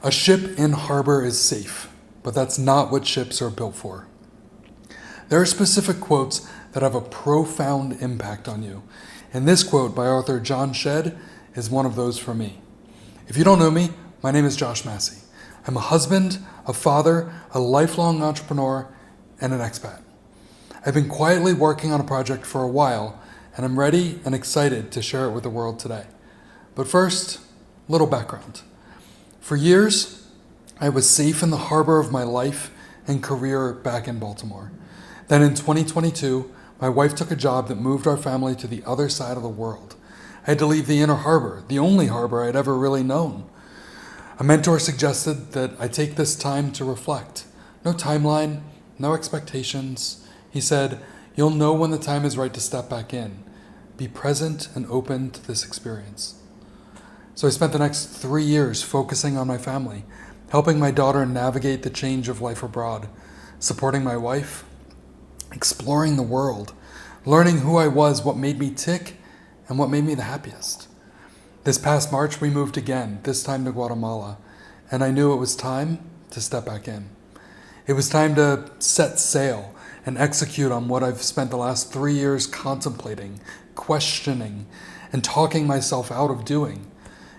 A ship in harbor is safe, but that's not what ships are built for. There are specific quotes that have a profound impact on you, and this quote by author John Shedd is one of those for me. If you don't know me, my name is Josh Massey. I'm a husband, a father, a lifelong entrepreneur, and an expat. I've been quietly working on a project for a while, and I'm ready and excited to share it with the world today. But first, a little background. For years, I was safe in the harbor of my life and career back in Baltimore. Then in 2022, my wife took a job that moved our family to the other side of the world. I had to leave the inner harbor, the only harbor I'd ever really known. A mentor suggested that I take this time to reflect. No timeline, no expectations. He said, "You'll know when the time is right to step back in. Be present and open to this experience." So I spent the next 3 years focusing on my family, helping my daughter navigate the change of life abroad, supporting my wife, exploring the world, learning who I was, what made me tick, and what made me the happiest. This past March, we moved again, this time to Guatemala, and I knew it was time to step back in. It was time to set sail and execute on what I've spent the last 3 years contemplating, questioning, and talking myself out of doing.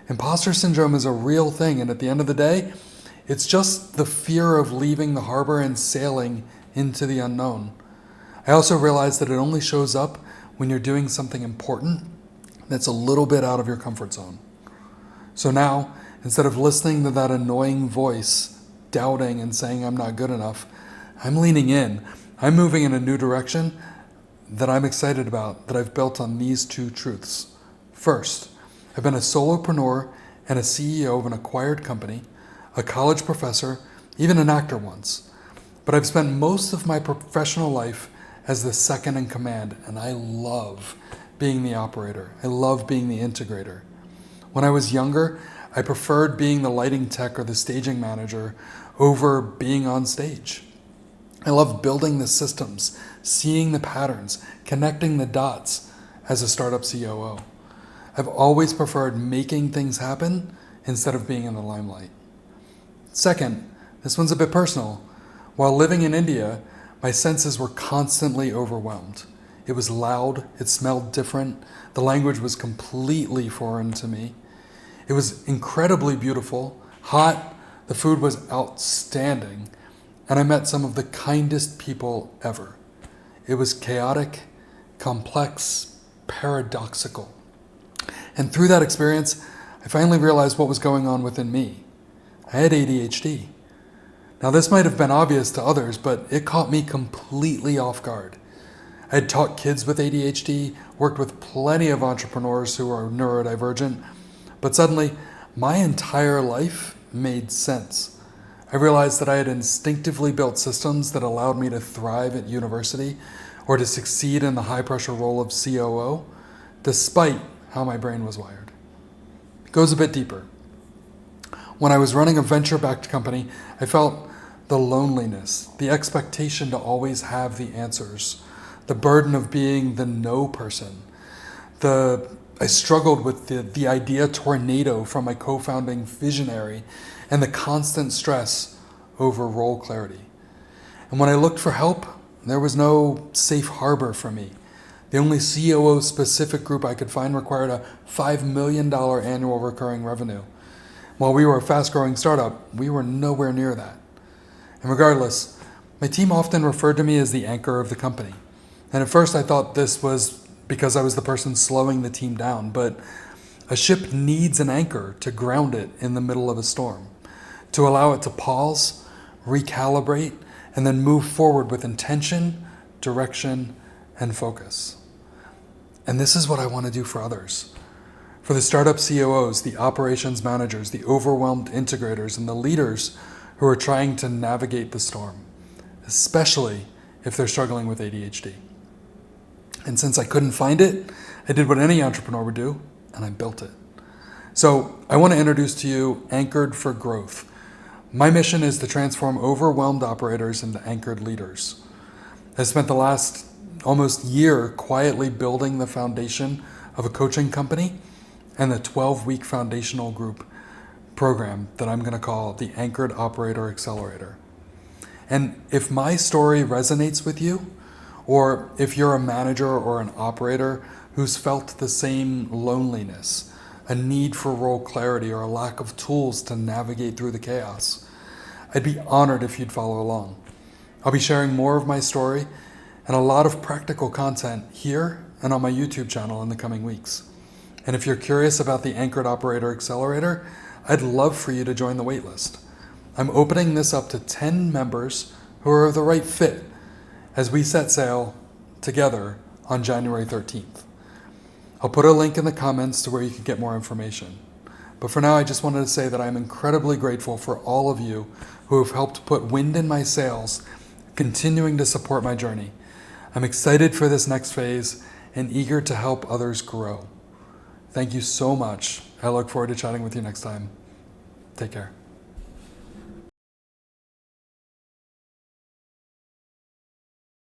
Imposter syndrome is a real thing, and at the end of the day, it's just the fear of leaving the harbor and sailing into the unknown. I also realized that it only shows up when you're doing something important that's a little bit out of your comfort zone. So now, instead of listening to that annoying voice, doubting and saying I'm not good enough, I'm leaning in. I'm moving in a new direction that I'm excited about, that I've built on these two truths. First, I've been a solopreneur and a CEO of an acquired company, a college professor, even an actor once. But I've spent most of my professional life as the second in command, and I love being the operator. I love being the integrator. When I was younger, I preferred being the lighting tech or the staging manager over being on stage. I love building the systems, seeing the patterns, connecting the dots as a startup COO. I've always preferred making things happen instead of being in the limelight. Second, this one's a bit personal. While living in India, my senses were constantly overwhelmed. It was loud, it smelled different, the language was completely foreign to me. It was incredibly beautiful, hot, the food was outstanding, and I met some of the kindest people ever. It was chaotic, complex, paradoxical. And through that experience, I finally realized what was going on within me. I had ADHD. Now this might have been obvious to others, but it caught me completely off guard. I had taught kids with ADHD, worked with plenty of entrepreneurs who are neurodivergent, but suddenly my entire life made sense. I realized that I had instinctively built systems that allowed me to thrive at university or to succeed in the high-pressure role of COO, despite how my brain was wired. It goes a bit deeper. When I was running a venture-backed company, I felt the loneliness, the expectation to always have the answers, the burden of being the no person. I struggled with the idea tornado from my co-founding visionary and the constant stress over role clarity. And when I looked for help, there was no safe harbor for me. The only COO-specific group I could find required a $5 million annual recurring revenue. While we were a fast-growing startup, we were nowhere near that. And regardless, my team often referred to me as the anchor of the company. And at first I thought this was because I was the person slowing the team down, but a ship needs an anchor to ground it in the middle of a storm, to allow it to pause, recalibrate, and then move forward with intention, direction, and focus. And this is what I want to do for others. For the startup COOs, the operations managers, the overwhelmed integrators, and the leaders who are trying to navigate the storm, especially if they're struggling with ADHD. And since I couldn't find it, I did what any entrepreneur would do, and I built it. So I want to introduce to you Anchored for Growth. My mission is to transform overwhelmed operators into anchored leaders. I spent the last almost year quietly building the foundation of a coaching company and the 12-week foundational group, program that I'm going to call the Anchored Operator Accelerator. And if my story resonates with you, or if you're a manager or an operator who's felt the same loneliness, a need for role clarity, or a lack of tools to navigate through the chaos, I'd be honored if you'd follow along. I'll be sharing more of my story and a lot of practical content here and on my YouTube channel in the coming weeks. And if you're curious about the Anchored Operator Accelerator, I'd love for you to join the waitlist. I'm opening this up to 10 members who are the right fit as we set sail together on January 13th. I'll put a link in the comments to where you can get more information. But for now, I just wanted to say that I'm incredibly grateful for all of you who have helped put wind in my sails, continuing to support my journey. I'm excited for this next phase and eager to help others grow. Thank you so much. I look forward to chatting with you next time. Take care.